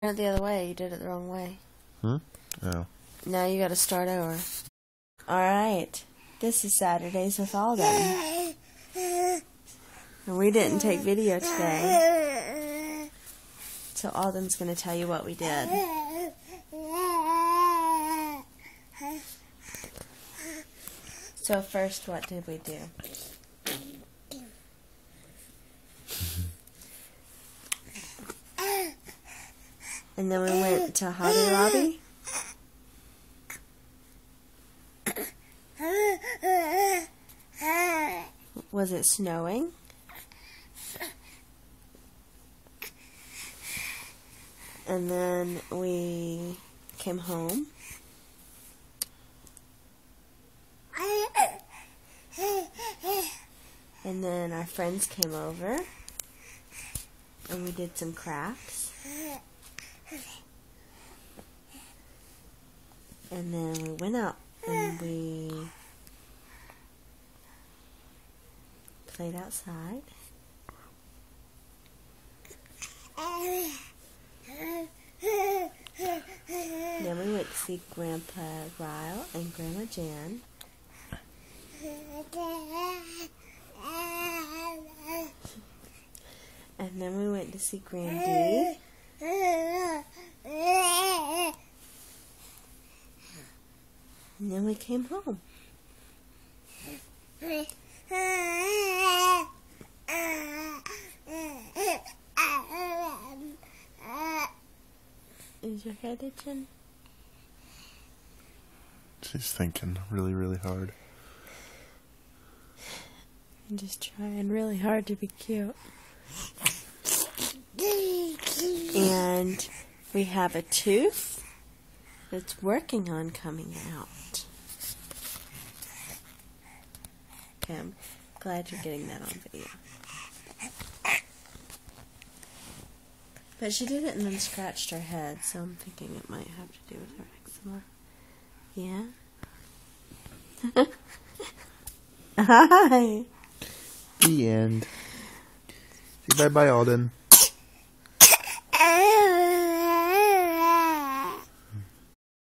Went the other way. You did it the wrong way. Oh. Now you gotta start over. Alright. This is Saturdays with Alden. And we didn't take video today. So Alden's gonna tell you what we did. So first, what did we do? And then we went to Hobby Lobby. Was it snowing? And then we came home. And then our friends came over. And we did some crafts. And then we went out and we played outside. Then we went to see Grandpa Ryle and Grandma Jan. And then we went to see Grandy. And then we came home. Is your head itching? She's thinking really, really hard. I'm just trying really hard to be cute. And we have a tooth that's working on coming out. Okay, I'm glad you're getting that on video. But she did it and then scratched her head, so I'm thinking it might have to do with her eczema. Yeah? Hi! The end. Say bye-bye, Alden.